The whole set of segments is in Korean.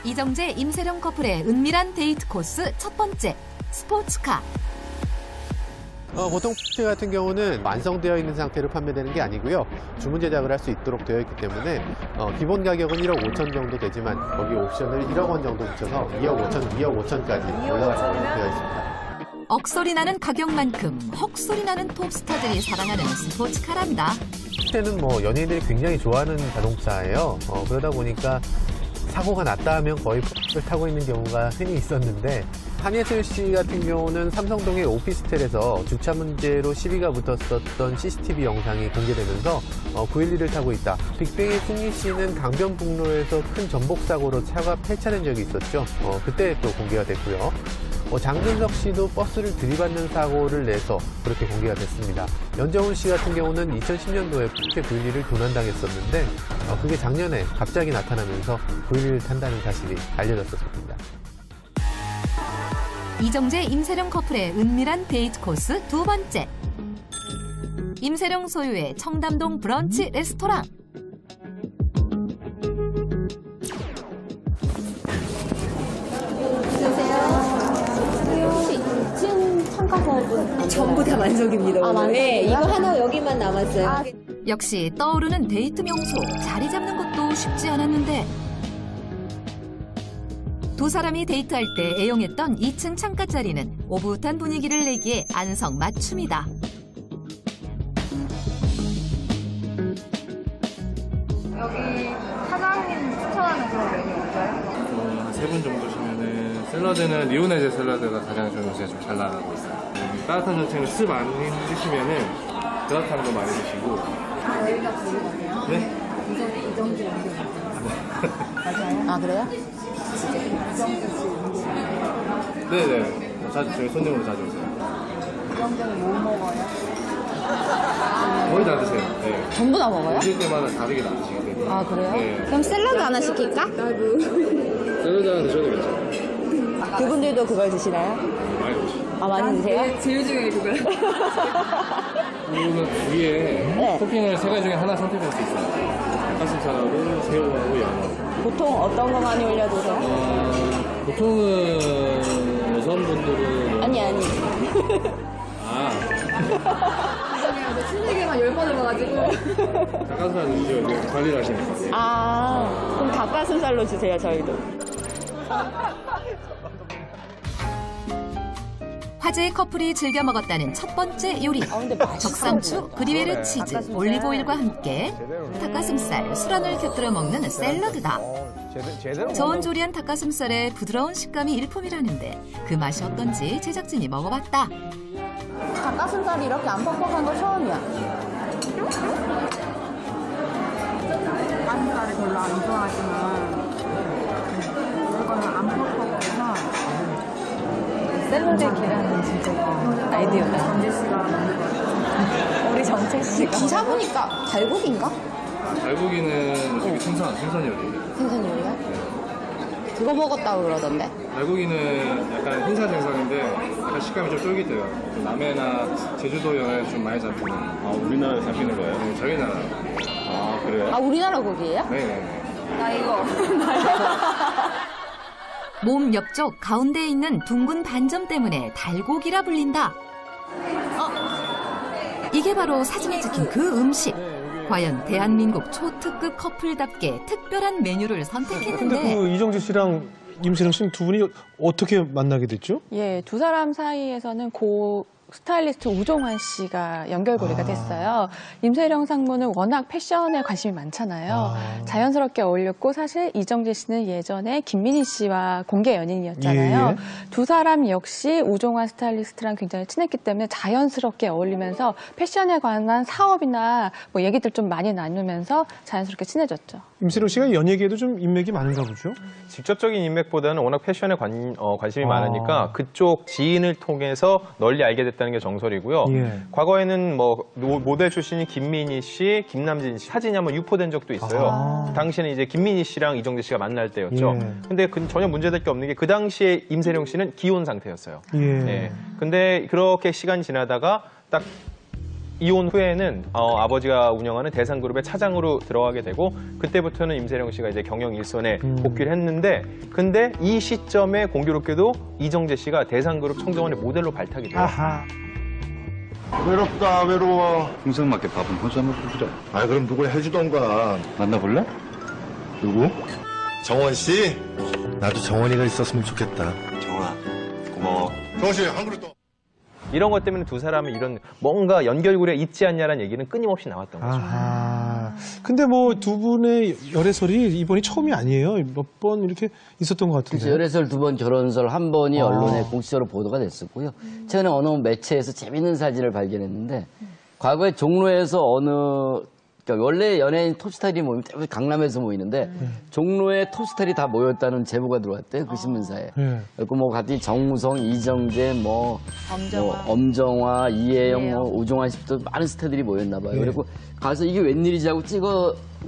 이정재, 임세령 커플의 은밀한 데이트 코스 첫 번째, 스포츠카. 보통 포르쉐 같은 경우는 완성되어 있는 상태로 판매되는 게 아니고요. 주문 제작을 할 수 있도록 되어 있기 때문에 기본 가격은 1억 5천 정도 되지만 거기 옵션을 1억 원 정도 붙여서 2억 5천, 2억 5천까지 올라가도록 되어 있습니다. 억소리 나는 가격만큼 헉소리 나는 톱스타들이 사랑하는 스포츠카란다. 포르쉐는 연예인들이 굉장히 좋아하는 자동차예요. 그러다 보니까 사고가 났다 하면 거의 포르쉐를 타고 있는 경우가 흔히 있었는데, 한예슬 씨 같은 경우는 삼성동의 오피스텔에서 주차 문제로 시비가 붙었었던 CCTV 영상이 공개되면서 911을 타고 있다. 빅뱅의 승리 씨는 강변북로에서 큰 전복 사고로 차가 폐차된 적이 있었죠. 그때 또 공개가 됐고요. 장근석 씨도 버스를 들이받는 사고를 내서 그렇게 공개가 됐습니다. 연정훈 씨 같은 경우는 2010년도에 포르쉐 911을 도난당했었는데 그게 작년에 갑자기 나타나면서 911을 탄다는 사실이 알려졌었습니다. 이정재, 임세령 커플의 은밀한 데이트 코스 두 번째. 임세령 소유의 청담동 브런치 레스토랑. 전부 다 만석입니다. 네, 이거 하나 여기만 남았어요. 역시 떠오르는 데이트 명소, 자리 잡는 것도 쉽지 않았는데 두 사람이 데이트할 때 애용했던 2층 창가 자리는 오붓한 분위기를 내기에 안성맞춤이다. 여기 사장님 추천하는 그런 메뉴 없어요? 한 3분 정도시면은 샐러드는 리오네제 샐러드가 가장 저는 요새 좀 잘 나가고 있어요. 따뜻한 전체는 습 많이 드시면은 그라탕도 많이 드시고. 여기가 보이거든요. 네? 이정재 연구 맞아요? 아, 그래요? 이정재 씨 네네. 자주 저희 손님으로 자주 오세요. 이정재는 뭐 먹어요? 거의 다 드세요. 네. 전부 다 먹어요? 오실 때마다 다르게 다 드시기 때문에. 아, 그래요? 네. 그럼 샐러드 하나 시킬까? 샐러드 하나 드셔도 괜찮아요. 그분들도 그걸 드시나요? 많이 드시죠. 아, 많이 드세요? 제일 중요해 그거요. 그리고 위에 네. 토핑을 3가지 중에 하나 선택할 수 있어요. 닭가슴살하고 새우하고 양하고. 보통 어떤 거 많이 올려 드세요? 보통은 여성분들은 아니. 아 죄송해요. 저 신세계만 10번 해봐가지고. 닭가슴살 이제 관리를 하시니까. 아, 그럼 닭가슴살로 주세요, 저희도. 화제의 커플이 즐겨 먹었다는 첫 번째 요리. 근데 맛있어 적상추, 보인다. 그리베르 치즈, 올리브오일과 함께 닭가슴살, 술안을 곁들여 먹는 샐러드다. 저온 조리한 닭가슴살의 부드러운 식감이 일품이라는데 그 맛이 어떤지 제작진이 먹어봤다. 닭가슴살이 이렇게 안 퍽퍽한 거 처음이야. 닭가슴살을 별로 안 좋아하지만 이거는 안 퍽퍽해서 샐러드 계란은 진짜 아이디어다. 정재 씨가 만든 거예요. 우리 정책 씨가. 기사 보니까 갈고기인가? 갈고기는 저기 생선 요리예요. 생선 요리야? 그거 먹었다고 그러던데. 갈고기는 약간 흰살 생선인데 약간 식감이 좀 쫄깃해요. 남해나 제주도 연안에서 좀 많이 잡히는. 아, 우리나라에 잡히는 거예요? 네, 저희 나라. 아, 그래요? 아, 우리나라 고기예요? 네네네. 나 이거. 몸 옆쪽 가운데에 있는 둥근 반점 때문에 달고기라 불린다. 이게 바로 사진에 찍힌 그 음식. 과연 대한민국 초특급 커플답게 특별한 메뉴를 선택했는데. 근데 그 이정재 씨랑 임세령 씨는 두 분이 어떻게 만나게 됐죠? 예, 두 사람 사이에서는 고 스타일리스트 우종환 씨가 연결고리가 됐어요. 임세령 상무는 워낙 패션에 관심이 많잖아요. 자연스럽게 어울렸고 사실 이정재 씨는 예전에 김민희 씨와 공개 연인이었잖아요. 예. 두 사람 역시 우종환 스타일리스트랑 굉장히 친했기 때문에 자연스럽게 어울리면서 패션에 관한 사업이나 뭐 얘기들 좀 많이 나누면서 자연스럽게 친해졌죠. 임세령 씨가 연예계에도 좀 인맥이 많은가 보죠? 직접적인 인맥보다는 워낙 패션에 관심이 많으니까 그쪽 지인을 통해서 널리 알게 됐다는 게 정설이고요. 예. 과거에는 뭐 모델 출신인 김민희 씨, 김남진 씨 사진이 한번 유포된 적도 있어요. 당시에는 이제 김민희 씨랑 이정재 씨가 만날 때였죠. 예. 근데 전혀 문제될 게 없는 게 그 당시에 임세령 씨는 기혼 상태였어요. 예. 예. 근데 그렇게 시간이 지나다가 딱 이혼 후에는 아버지가 운영하는 대상그룹의 차장으로 들어가게 되고 그때부터는 임세령 씨가 이제 경영 일선에 복귀를 했는데 근데 이 시점에 공교롭게도 이정재 씨가 대상그룹 청정원의 모델로 발탁이 돼요. 아하. 외롭다 외로워. 평생 맞게 밥은 혼자 먹고 그래. 아 그럼 누굴 해주던가. 만나볼래? 누구? 정원 씨? 나도 정원이가 있었으면 좋겠다. 정원아, 고마워. 정원 씨 한 그릇 더. 이런 것 때문에 두 사람은 이런 뭔가 연결고리가 있지 않냐라는 얘기는 끊임없이 나왔던 거죠. 아하. 근데 뭐 두 분의 열애설이 이번이 처음이 아니에요. 몇 번 이렇게 있었던 것 같은데. 그렇죠. 열애설 2번, 결혼설 1번이 언론에 공식적으로 보도가 됐었고요. 최근에 어느 매체에서 재밌는 사진을 발견했는데 과거에 종로에서 그러니까 원래 연예인 톱스타들이 모이면 대부분 강남에서 모이는데 종로에 톱스타들이 다 모였다는 제보가 들어왔대요. 그 신문사에. 그리고 뭐 같이 정우성, 이정재, 엄정화, 이혜영, 오종환 씨도 많은 스타들이 모였나 봐요. 그리고 가서 이게 웬일이지 하고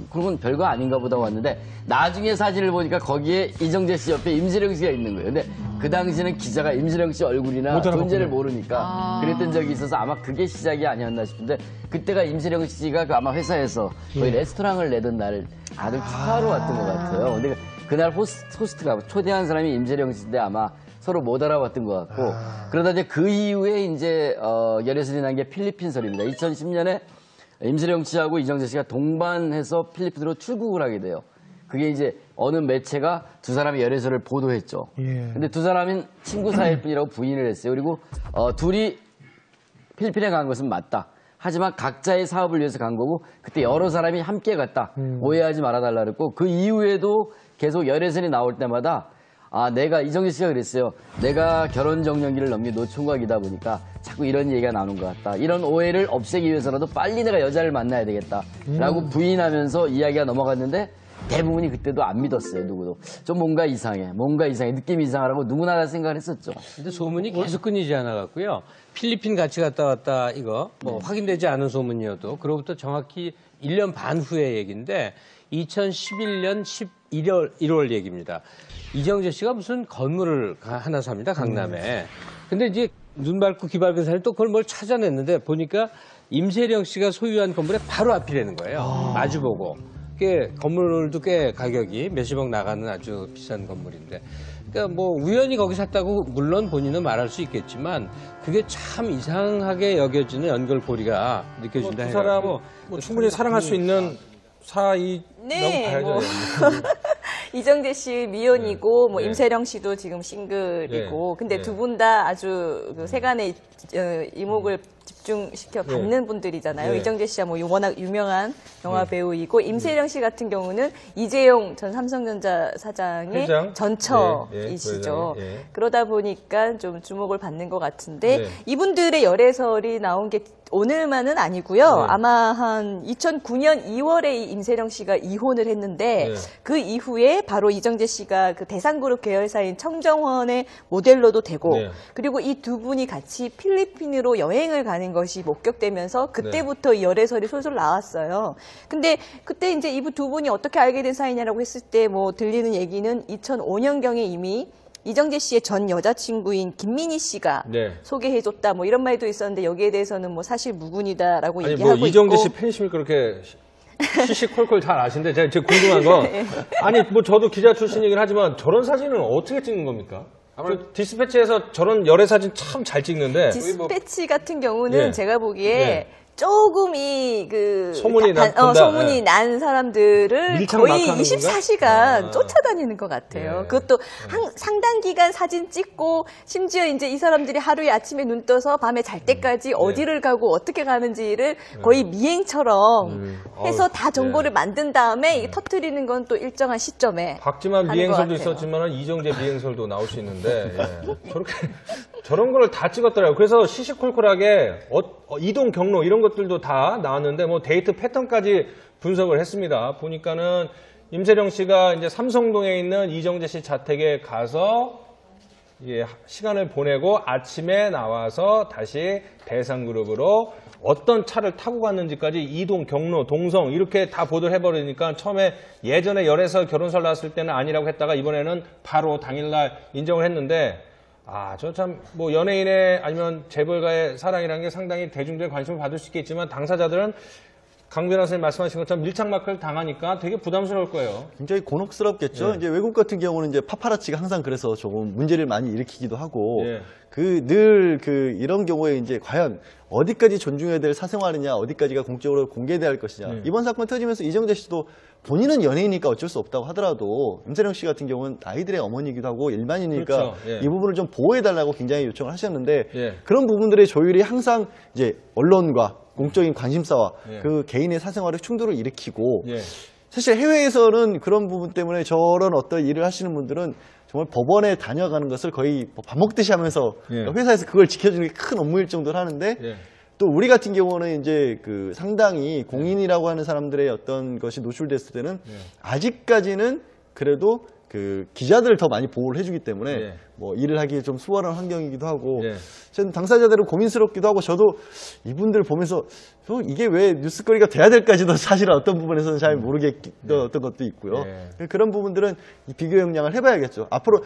그러면 별거 아닌가 보다 왔는데 나중에 사진을 보니까 거기에 이정재 씨 옆에 임세령 씨가 있는 거예요. 근데 그 당시는 기자가 임세령 씨 얼굴이나 존재를 모르니까 그랬던 적이 있어서 아마 그게 시작이 아니었나 싶은데 그때가 임세령 씨가 아마 회사에서 거의 레스토랑을 내던 날 아들 축하하러 왔던 것 같아요. 근데 그날 호스트가 초대한 사람이 임세령 씨인데 아마 서로 못 알아봤던 것 같고 그러다 이제 그 이후에 이제 열애설이 난 게 필리핀설입니다. 2010년에 임세령 씨하고 이정재 씨가 동반해서 필리핀으로 출국을 하게 돼요. 그게 이제 어느 매체가 두 사람의 열애설을 보도했죠. 근데 두 사람은 친구 사이일 뿐이라고 부인을 했어요. 그리고 둘이 필리핀에 간 것은 맞다. 하지만 각자의 사업을 위해서 간 거고 그때 여러 사람이 함께 갔다. 오해하지 말아달라 그랬고 그 이후에도 계속 열애설이 나올 때마다 이정재 씨가 그랬어요. 내가 결혼 정년기를 넘긴 노총각이다 보니까 자꾸 이런 얘기가 나오는 것 같다. 이런 오해를 없애기 위해서라도 빨리 내가 여자를 만나야 되겠다. 라고 부인하면서 이야기가 넘어갔는데 대부분이 그때도 안 믿었어요. 누구도. 좀 뭔가 이상해. 느낌이 이상하라고 누구나 다 생각을 했었죠. 근데 소문이 계속 끊이지 않아갖고요. 필리핀 같이 갔다 왔다 이거 확인되지 않은 소문이어도 그로부터 정확히 1년 반 후의 얘기인데 2011년 1월 얘기입니다. 이정재 씨가 무슨 건물을 하나 삽니다. 강남에. 근데 이제 눈 밟고 귀 밟은 사람이 또 그걸 뭘 찾아냈는데 보니까 임세령 씨가 소유한 건물의 바로 앞이라는 거예요. 마주보고. 건물도 꽤 가격이 몇십억 나가는 아주 비싼 건물인데. 그러니까 뭐 우연히 거기 샀다고 물론 본인은 말할 수 있겠지만 그게 참 이상하게 여겨지는 연결고리가 느껴진다 두 사람 충분히 사랑할 수 있는 사이라고 봐야죠. 이정재 씨 미혼이고 임세령 씨도 지금 싱글이고 근데 두 분 다 아주 세간의 이목을 집중시켜 받는 분들이잖아요. 이정재 씨야 워낙 유명한 영화 배우이고 임세령 씨 같은 경우는 이재용 전 삼성전자 사장의 전처이시죠. 그러다 보니까 좀 주목을 받는 것 같은데 이분들의 열애설이 나온 게 오늘만은 아니고요. 아마 한 2009년 2월에 임세령 씨가 이혼을 했는데 그 이후에 바로 이정재 씨가 그 대상그룹 계열사인 청정원의 모델로도 되고 그리고 이 두 분이 같이 필리핀으로 여행을 가는 것이 목격되면서 그때부터 열애설이 솔솔 나왔어요. 근데 그때 이제 두 분이 어떻게 알게 된 사이냐라고 했을 때 들리는 얘기는 2005년경에 이미 이정재 씨의 전 여자친구인 김민희 씨가 소개해줬다 이런 말도 있었는데 여기에 대해서는 사실 무근이다라고 얘기하고 있고. 이정재 씨 팬심을 그렇게 시시콜콜 잘 아시는데 제가 궁금한 건 아니 저도 기자 출신이긴 하지만 저런 사진은 어떻게 찍는 겁니까? 디스패치에서 저런 열애 사진 참 잘 찍는데 디스패치 같은 경우는 제가 보기에 조금 소문이 난 사람들을 거의 24시간 쫓아다니는 것 같아요. 그것도 상당 기간 사진 찍고 심지어 이제 이 사람들이 하루에 아침에 눈 떠서 밤에 잘 때까지 어디를 가고 어떻게 가는지를 거의 미행처럼 해서 다 정보를 만든 다음에 터뜨리는 건 또 일정한 시점에 박지만 미행설도 있었지만 이정재 미행설도 나올 수 있는데 저런 걸 다 찍었더라고요. 그래서 시시콜콜하게 이동 경로 이런 것들도 다 나왔는데 데이트 패턴까지 분석을 했습니다. 보니까는 임세령 씨가 이제 삼성동에 있는 이정재 씨 자택에 가서 시간을 보내고 아침에 나와서 다시 대상그룹으로 어떤 차를 타고 갔는지까지 이동 경로, 동성 이렇게 다 보도를 해버리니까 처음에 예전에 열애설 결혼설 나왔을 때는 아니라고 했다가 이번에는 바로 당일날 인정을 했는데 저 참 뭐 연예인의 아니면 재벌가의 사랑이라는 게 상당히 대중들의 관심을 받을 수 있겠지만 당사자들은 강 변호사님 말씀하신 것처럼 밀착 마크를 당하니까 되게 부담스러울 거예요. 굉장히 곤혹스럽겠죠. 이제 외국 같은 경우는 이제 파파라치가 항상 그래서 조금 문제를 많이 일으키기도 하고 이런 경우에 이제 과연 어디까지 존중해야 될 사생활이냐, 어디까지가 공적으로 공개돼야 할 것이냐. 이번 사건 터지면서 이정재 씨도 본인은 연예인이니까 어쩔 수 없다고 하더라도 임세령 씨 같은 경우는 아이들의 어머니이기도 하고 일반인이니까 이 부분을 좀 보호해달라고 굉장히 요청을 하셨는데 그런 부분들의 조율이 항상 이제 언론과 공적인 관심사와 그 개인의 사생활의 충돌을 일으키고 사실 해외에서는 그런 부분 때문에 저런 어떤 일을 하시는 분들은 정말 법원에 다녀가는 것을 거의 밥 먹듯이 하면서 회사에서 그걸 지켜주는 게 큰 업무일 정도로 하는데 또 우리 같은 경우는 이제 그 상당히 공인이라고 하는 사람들의 어떤 것이 노출됐을 때는 아직까지는 그래도 그 기자들을 더 많이 보호를 해주기 때문에 뭐 일을 하기 좀 수월한 환경이기도 하고 저는 당사자들은 고민스럽기도 하고 저도 이분들 보면서 이게 왜 뉴스거리가 돼야 될까지도 사실은 어떤 부분에서는 잘 모르겠던 어떤 것도 있고요. 그런 부분들은 비교 역량을 해봐야겠죠. 앞으로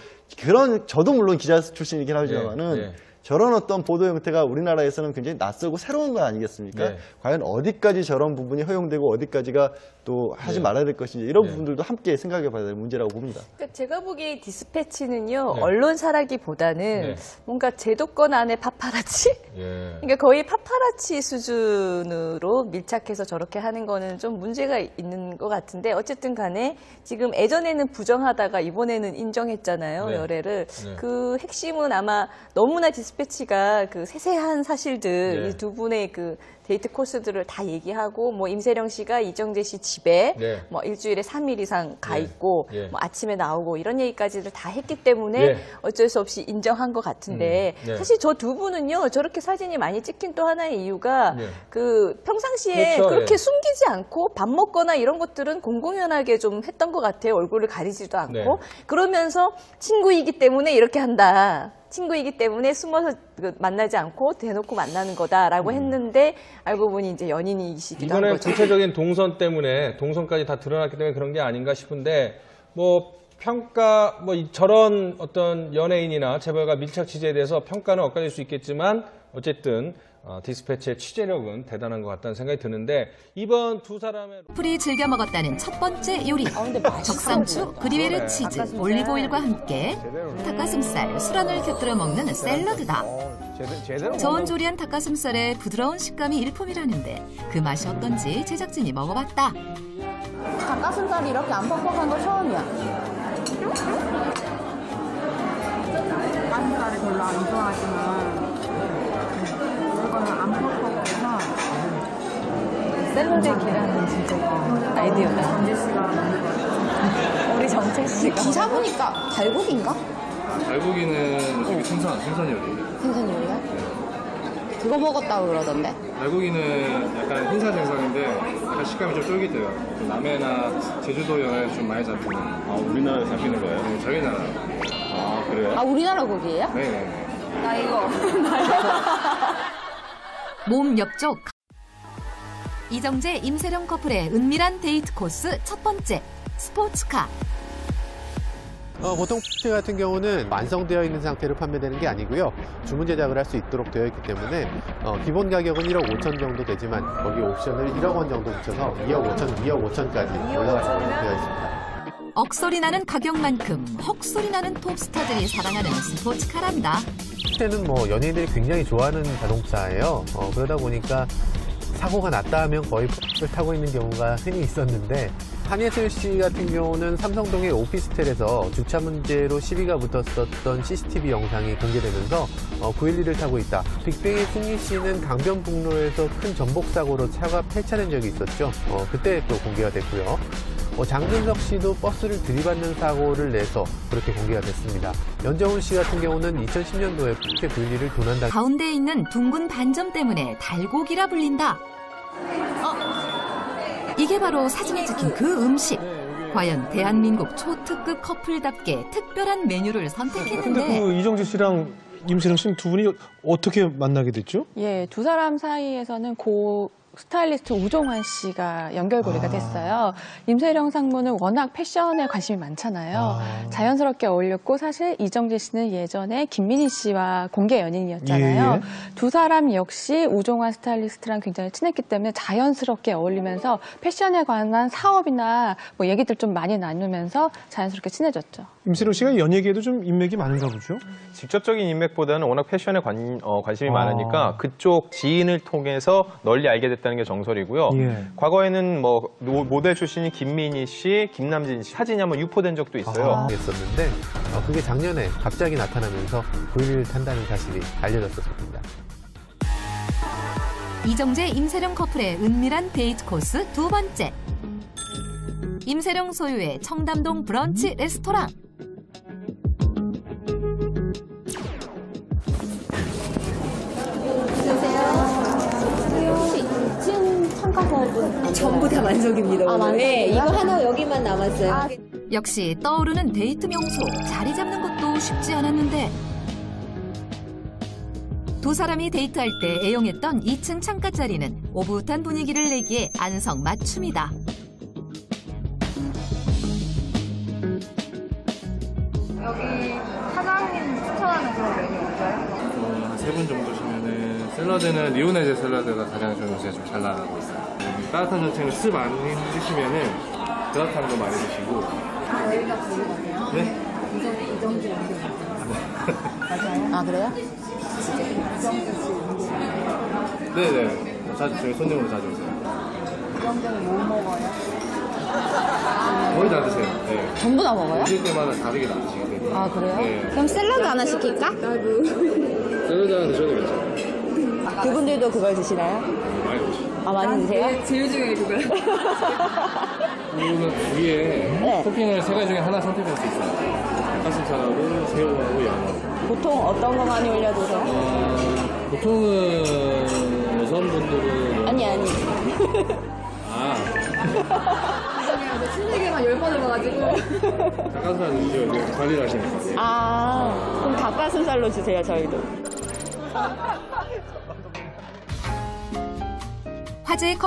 저도 물론 기자 출신이긴 하지만은 저런 어떤 보도 형태가 우리나라에서는 굉장히 낯설고 새로운 거 아니겠습니까? 과연 어디까지 저런 부분이 허용되고 어디까지가 또 하지 말아야 될 것인지 이런 부분들도 함께 생각해 봐야 될 문제라고 봅니다. 그러니까 제가 보기에 디스패치는요, 언론사라기보다는 뭔가 제도권 안에 파파라치? 그러니까 거의 파파라치 수준으로 밀착해서 저렇게 하는 거는 좀 문제가 있는 것 같은데 어쨌든 간에 지금 예전에는 부정하다가 이번에는 인정했잖아요, 열애를. 그 핵심은 아마 너무나 디스패치가 그 세세한 사실들, 이 두 분의 그 데이트 코스들을 다 얘기하고 뭐 임세령 씨가 이정재 씨 집에 뭐 일주일에 3일 이상 가 있고 뭐 아침에 나오고 이런 얘기까지를 다 했기 때문에 어쩔 수 없이 인정한 것 같은데 사실 저 두 분은요 저렇게 사진이 많이 찍힌 또 하나의 이유가 그 평상시에 그렇게 숨기지 않고 밥 먹거나 이런 것들은 공공연하게 좀 했던 것 같아요. 얼굴을 가리지도 않고 그러면서 친구이기 때문에 이렇게 한다. 친구이기 때문에 숨어서 만나지 않고 대놓고 만나는 거다라고 했는데 알고 보니 이제 연인이시기도 한 이번에 거죠. 구체적인 동선 때문에 동선까지 다 드러났기 때문에 그런 게 아닌가 싶은데 뭐 평가 뭐 저런 어떤 연예인이나 재벌가 밀착 취재에 대해서 평가는 엇갈릴 수 있겠지만 어쨌든 디스패치의 취재력은 대단한 것 같다는 생각이 드는데 이번 두 사람의 풀이 즐겨 먹었다는 첫 번째 요리 적상추, 그리베르 치즈, 올리브오일과 함께 닭가슴살, 술안을 곁들여 먹는 샐러드다. 저온 조리한 닭가슴살의 부드러운 식감이 일품이라는데 그 맛이 어떤지 제작진이 먹어봤다. 닭가슴살이 이렇게 안 퍽퍽한 거 처음이야. 닭가슴살을 별로 안 좋아하지만 이거는 안 퍽퍽해서 샐러드에 계란은 진짜 아이디어다. 정재 씨가 만든 거. 우리 정재 씨가. 기사 보니까 달고기인가? 달고기는 저기 생선 요리. 생선 요리야? 그거 먹었다고 그러던데. 달고기는 약간 흰살 생선인데 약간 식감이 좀 쫄깃해요. 남해나 제주도에 좀 많이 잡히는. 우리나라에 잡히는 거예요? 네, 저희 나라. 그래요? 아, 우리나라 고기예요? 네. 나 이거. 몸 옆쪽 이정재, 임세령 커플의 은밀한 데이트 코스 첫 번째 스포츠카. 보통 포르쉐 같은 경우는 완성되어 있는 상태로 판매되는 게 아니고요. 주문 제작을 할 수 있도록 되어 있기 때문에 기본 가격은 1억 5천 정도 되지만 거기 옵션을 1억 원 정도 붙여서 2억 5천, 2억 5천까지 올라갈 수 있도록 되어 있습니다. 억소리 나는 가격만큼 헉소리 나는 톱스타들이 사랑하는 스포츠카란다. 포르쉐는 뭐 연예인들이 굉장히 좋아하는 자동차예요. 그러다 보니까 사고가 났다 하면 거의 포르쉐를 타고 있는 경우가 흔히 있었는데 한예슬 씨 같은 경우는 삼성동의 오피스텔에서 주차 문제로 시비가 붙었었던 CCTV 영상이 공개되면서 911을 타고 있다. 빅뱅의 승리 씨는 강변북로에서 큰 전복 사고로 차가 폐차된 적이 있었죠. 그때 또 공개가 됐고요. 장근석 씨도 버스를 들이받는 사고를 내서 그렇게 공개가 됐습니다. 연정훈 씨 같은 경우는 2010년도에 포르쉐 911을 도난당. 가운데에 있는 둥근 반점 때문에 달고기라 불린다. 이게 바로 사진에 찍힌 그 음식. 과연 대한민국 초특급 커플답게 특별한 메뉴를 선택했는데. 근데 그 이정재 씨랑 임세령 씨 두 분이 어떻게 만나게 됐죠? 예, 두 사람 사이에서는 고 스타일리스트 우종환 씨가 연결고리가 됐어요. 임세령 상무는 워낙 패션에 관심이 많잖아요. 자연스럽게 어울렸고 사실 이정재 씨는 예전에 김민희 씨와 공개 연인이었잖아요. 예. 두 사람 역시 우종환 스타일리스트랑 굉장히 친했기 때문에 자연스럽게 어울리면서 패션에 관한 사업이나 뭐 얘기들 좀 많이 나누면서 자연스럽게 친해졌죠. 임세령 씨가 연예계에도 좀 인맥이 많은가 보죠? 직접적인 인맥보다는 워낙 패션에 관심이 많으니까 그쪽 지인을 통해서 널리 알게 됐다는 게 정설이고요. 예. 과거에는 뭐 모델 출신인 김민희 씨, 김남진 씨 사진이 한번 유포된 적도 있어요. 했었는데 그게 작년에 갑자기 나타나면서 불을 탄다는 사실이 알려졌었습니다. 이정재, 임세령 커플의 은밀한 데이트 코스 두 번째. 임세령 소유의 청담동 브런치 레스토랑. 혹시 2층 참가자분 전부 다 만족입니다. 아, 오늘. 네, 이거 하나 여기만 남았어요. 역시 떠오르는 데이트 명소, 자리 잡는 것도 쉽지 않았는데 두 사람이 데이트할 때 애용했던 2층 창가 자리는 오붓한 분위기를 내기에 안성맞춤이다. 여기 사장님 추천하는 그런 메뉴 없어요? 한 3분 정도 시면은 샐러드는 리오네제 샐러드가 가장 저는 요새 좀 잘 나가고 있어요. 따뜻한 전체는 습 안 드시면은 그라탕도 많이 드시고. 여기가 좋은 것 같아요. 네? 이정재 맞아요? 아, 그래요? 이정재 씨. 네네. 저희 손님으로 자주 오세요. 이정재는 뭐 먹어요? 거의 다 드세요. 네. 전부 다 먹어요? 오실 때마다 다르게 다 드시기 때문에. 아, 그래요? 네. 그럼 샐러드 하나 시킬까? 샐러드 하나 드셔도 괜찮아요. 그분들도 그걸 드시나요? 많이 드시죠. 아, 많이 드세요? 제일 중요해 그거요. 그리고 위에 토핑을 3가지 중에 하나 선택할 수 있어요. 닭가슴살하고 새우하고 양하고. 보통 어떤 거 많이 올려드세요? 보통은 여성분들은 아니. 아 신세계만 10번을 봐가지고. 닭가슴살 드시죠. 이게 관리를 하시는 거예요. 아, 그럼 닭가슴살로 주세요, 저희도. 화제의